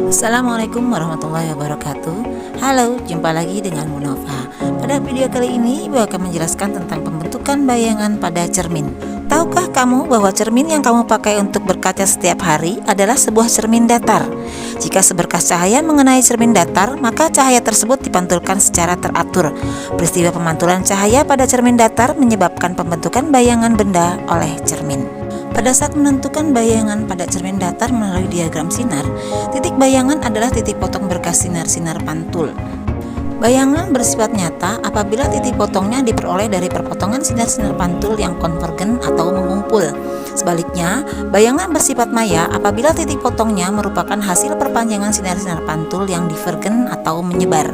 Assalamualaikum warahmatullahi wabarakatuh. Halo, jumpa lagi dengan Munova. Pada video kali ini Ibu akan menjelaskan tentang pembentukan bayangan pada cermin. Tahukah kamu bahwa cermin yang kamu pakai untuk berkaca setiap hari adalah sebuah cermin datar? Jika seberkas cahaya mengenai cermin datar, maka cahaya tersebut dipantulkan secara teratur. Peristiwa pemantulan cahaya pada cermin datar menyebabkan pembentukan bayangan benda oleh cermin. Pada saat menentukan bayangan pada cermin datar melalui diagram sinar, titik bayangan adalah titik potong berkas sinar-sinar pantul. Bayangan bersifat nyata apabila titik potongnya diperoleh dari perpotongan sinar-sinar pantul yang konvergen atau mengumpul. Sebaliknya, bayangan bersifat maya apabila titik potongnya merupakan hasil perpanjangan sinar-sinar pantul yang divergen atau menyebar.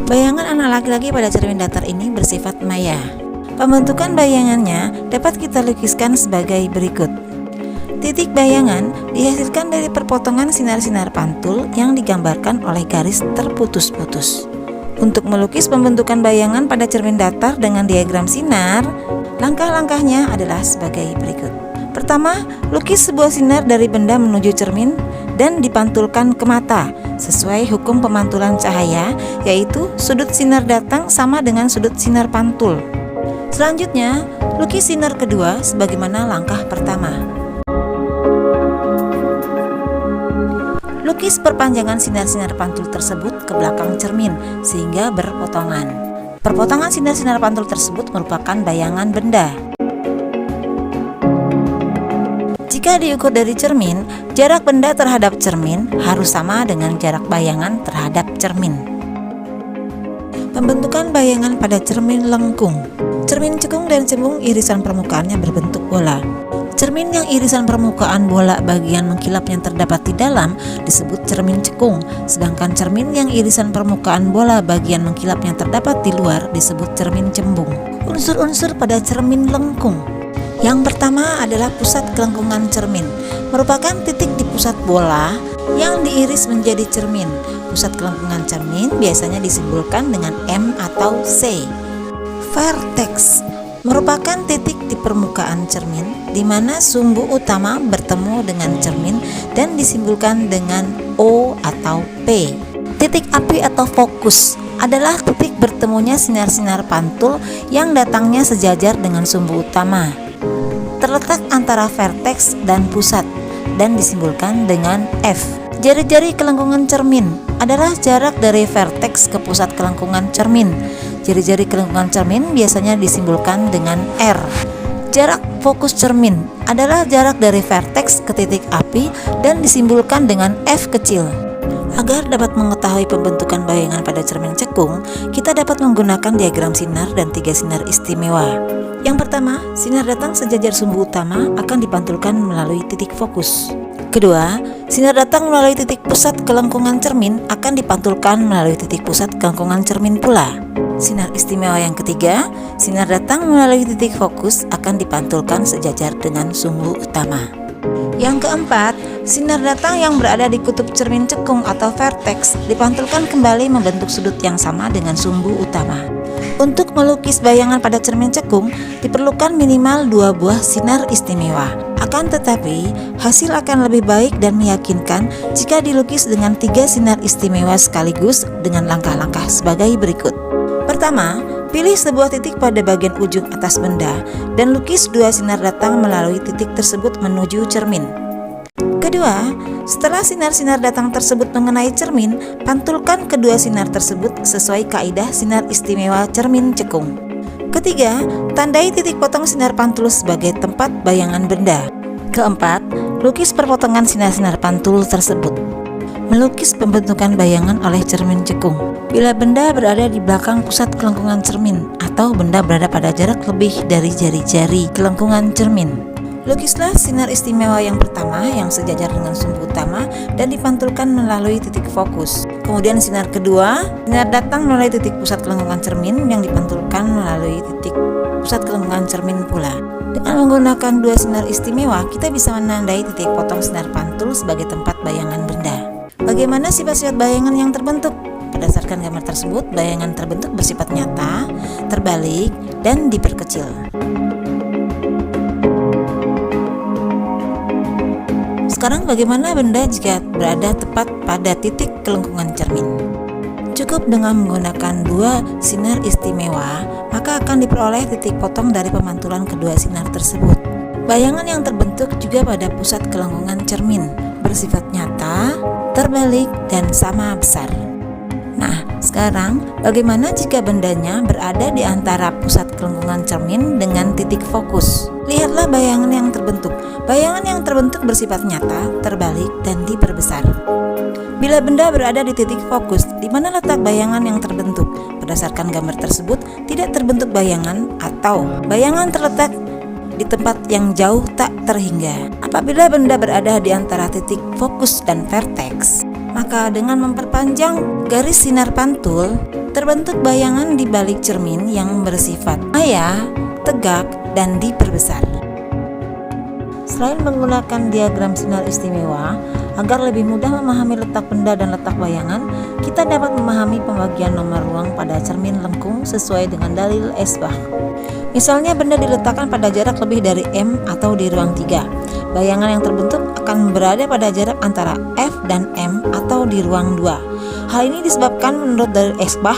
Bayangan anak laki-laki pada cermin datar ini bersifat maya. Pembentukan bayangannya dapat kita lukiskan sebagai berikut. Titik bayangan dihasilkan dari perpotongan sinar-sinar pantul yang digambarkan oleh garis terputus-putus. Untuk melukis pembentukan bayangan pada cermin datar dengan diagram sinar, langkah-langkahnya adalah sebagai berikut. Pertama, lukis sebuah sinar dari benda menuju cermin dan dipantulkan ke mata sesuai hukum pemantulan cahaya, yaitu sudut sinar datang sama dengan sudut sinar pantul. Selanjutnya, lukis sinar kedua sebagaimana langkah pertama. Lukis perpanjangan sinar-sinar pantul tersebut ke belakang cermin sehingga berpotongan. Perpotongan sinar-sinar pantul tersebut merupakan bayangan benda. Jika diukur dari cermin, jarak benda terhadap cermin harus sama dengan jarak bayangan terhadap cermin. Pembentukan bayangan pada cermin lengkung. Cermin cekung dan cembung irisan permukaannya berbentuk bola. Cermin yang irisan permukaan bola bagian mengkilap yang terdapat di dalam disebut cermin cekung, sedangkan cermin yang irisan permukaan bola bagian mengkilap yang terdapat di luar disebut cermin cembung. Unsur-unsur pada cermin lengkung. Yang pertama adalah pusat kelengkungan cermin, merupakan titik di pusat bola yang diiris menjadi cermin. Pusat kelengkungan cermin biasanya disimbolkan dengan M atau C. Vertex merupakan titik di permukaan cermin di mana sumbu utama bertemu dengan cermin dan disimbolkan dengan O atau P. Titik api atau fokus adalah titik bertemunya sinar-sinar pantul yang datangnya sejajar dengan sumbu utama. Terletak antara vertex dan pusat dan disimbolkan dengan F. Jari-jari kelengkungan cermin adalah jarak dari vertex ke pusat kelengkungan cermin. Jari-jari kelengkungan cermin biasanya disimbolkan dengan R. Jarak fokus cermin adalah jarak dari vertex ke titik api dan disimbolkan dengan F kecil. Agar dapat mengetahui pembentukan bayangan pada cermin cekung, kita dapat menggunakan diagram sinar dan 3 sinar istimewa. Yang pertama, sinar datang sejajar sumbu utama akan dipantulkan melalui titik fokus. Kedua, sinar datang melalui titik pusat kelengkungan cermin akan dipantulkan melalui titik pusat kelengkungan cermin pula. Sinar istimewa yang ketiga, sinar datang melalui titik fokus akan dipantulkan sejajar dengan sumbu utama. Yang keempat, sinar datang yang berada di kutub cermin cekung atau vertex dipantulkan kembali membentuk sudut yang sama dengan sumbu utama. Untuk melukis bayangan pada cermin cekung diperlukan minimal 2 buah sinar istimewa. Akan tetapi, hasil akan lebih baik dan meyakinkan jika dilukis dengan 3 sinar istimewa sekaligus dengan langkah-langkah sebagai berikut. Pertama, pilih sebuah titik pada bagian ujung atas benda dan lukis 2 sinar datang melalui titik tersebut menuju cermin. Kedua, setelah sinar-sinar datang tersebut mengenai cermin, pantulkan kedua sinar tersebut sesuai kaidah sinar istimewa cermin cekung. Ketiga, tandai titik potong sinar pantul sebagai tempat bayangan benda. Keempat, lukis perpotongan sinar-sinar pantul tersebut. Melukis pembentukan bayangan oleh cermin cekung. Bila benda berada di belakang pusat kelengkungan cermin atau benda berada pada jarak lebih dari jari-jari kelengkungan cermin, lukislah sinar istimewa yang pertama yang sejajar dengan sumbu utama dan dipantulkan melalui titik fokus. Kemudian sinar kedua, sinar datang melalui titik pusat kelengkungan cermin yang dipantulkan melalui titik pusat kelengkungan cermin pula. Dengan menggunakan 2 sinar istimewa, kita bisa menandai titik potong sinar pantul sebagai tempat bayangan benda. Bagaimana sifat-sifat bayangan yang terbentuk? Berdasarkan gambar tersebut, bayangan terbentuk bersifat nyata, terbalik, dan diperkecil. Sekarang bagaimana benda jika berada tepat pada titik kelengkungan cermin? Cukup dengan menggunakan dua sinar istimewa, maka akan diperoleh titik potong dari pemantulan kedua sinar tersebut. Bayangan yang terbentuk juga pada pusat kelengkungan cermin, bersifat nyata, terbalik, dan sama besar. Nah, sekarang bagaimana jika bendanya berada di antara pusat kelengkungan cermin dengan titik fokus? Lihatlah bayangan yang terbentuk. Bayangan yang terbentuk bersifat nyata, terbalik, dan diperbesar. Bila benda berada di titik fokus, di mana letak bayangan yang terbentuk? Berdasarkan gambar tersebut, tidak terbentuk bayangan atau bayangan terletak di tempat yang jauh tak terhingga. Apabila benda berada di antara titik fokus dan vertex, maka dengan memperpanjang garis sinar pantul, terbentuk bayangan di balik cermin yang bersifat maya, tegak, dan diperbesar. Selain menggunakan diagram sinar istimewa, agar lebih mudah memahami letak benda dan letak bayangan, kita dapat memahami pembagian nomor ruang pada cermin lengkung sesuai dengan dalil Esbach. Misalnya benda diletakkan pada jarak lebih dari M atau di ruang 3. Bayangan yang terbentuk akan berada pada jarak antara F dan M atau di ruang 2. Hal ini disebabkan menurut dalil Esbach,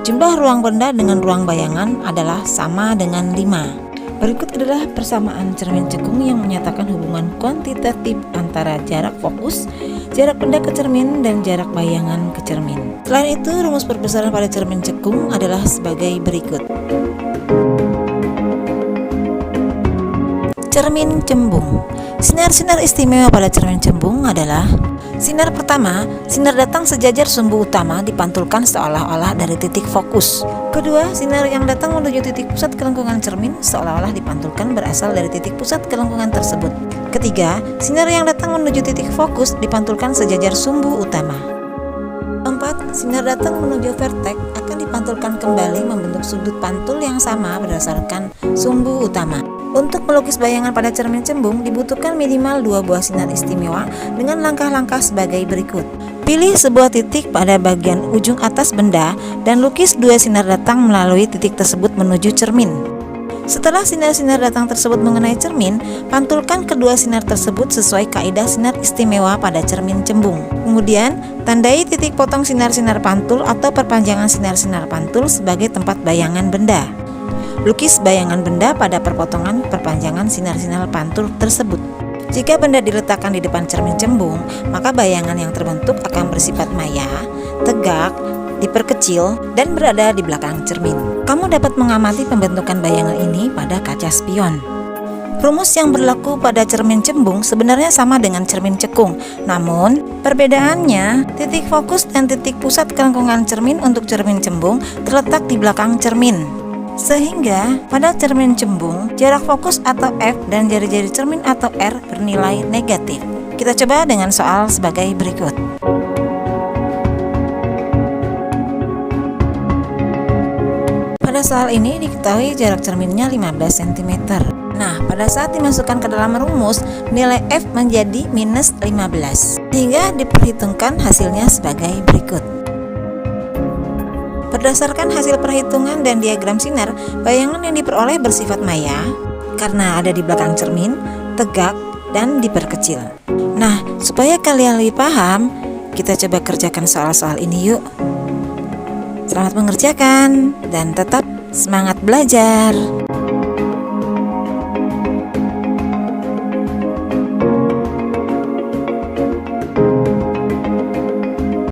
jumlah ruang benda dengan ruang bayangan adalah sama dengan 5. Berikut adalah persamaan cermin cekung yang menyatakan hubungan kuantitatif antara jarak fokus, jarak benda ke cermin, dan jarak bayangan ke cermin. Selain itu, rumus perbesaran pada cermin cekung adalah sebagai berikut. Cermin cembung. Sinar-sinar istimewa pada cermin cembung adalah: sinar pertama, sinar datang sejajar sumbu utama dipantulkan seolah-olah dari titik fokus. Kedua, sinar yang datang menuju titik pusat kelengkungan cermin seolah-olah dipantulkan berasal dari titik pusat kelengkungan tersebut. Ketiga, sinar yang datang menuju titik fokus dipantulkan sejajar sumbu utama. 4. Sinar datang menuju vertex akan dipantulkan kembali membentuk sudut pantul yang sama berdasarkan sumbu utama. Untuk melukis bayangan pada cermin cembung dibutuhkan minimal 2 buah sinar istimewa dengan langkah-langkah sebagai berikut. Pilih sebuah titik pada bagian ujung atas benda dan lukis 2 sinar datang melalui titik tersebut menuju cermin. Setelah sinar-sinar datang tersebut mengenai cermin, pantulkan kedua sinar tersebut sesuai kaidah sinar istimewa pada cermin cembung. Kemudian, tandai titik potong sinar-sinar pantul atau perpanjangan sinar-sinar pantul sebagai tempat bayangan benda. Lukis bayangan benda pada perpotongan perpanjangan sinar-sinar pantul tersebut. Jika benda diletakkan di depan cermin cembung, maka bayangan yang terbentuk akan bersifat maya, tegak, diperkecil, dan berada di belakang cermin. Kamu dapat mengamati pembentukan bayangan ini pada kaca spion. Rumus yang berlaku pada cermin cembung sebenarnya sama dengan cermin cekung, namun perbedaannya titik fokus dan titik pusat kelengkungan cermin untuk cermin cembung terletak di belakang cermin. Sehingga pada cermin cembung, jarak fokus atau F dan jari-jari cermin atau R bernilai negatif. Kita coba dengan soal sebagai berikut. Pada soal ini diketahui jarak cerminnya 15 cm. Nah, pada saat dimasukkan ke dalam rumus, nilai F menjadi minus 15. Sehingga diperhitungkan hasilnya sebagai berikut. Berdasarkan hasil perhitungan dan diagram sinar, bayangan yang diperoleh bersifat maya karena ada di belakang cermin, tegak, dan diperkecil. Nah, supaya kalian lebih paham, kita coba kerjakan soal-soal ini yuk. Selamat mengerjakan dan tetap semangat belajar.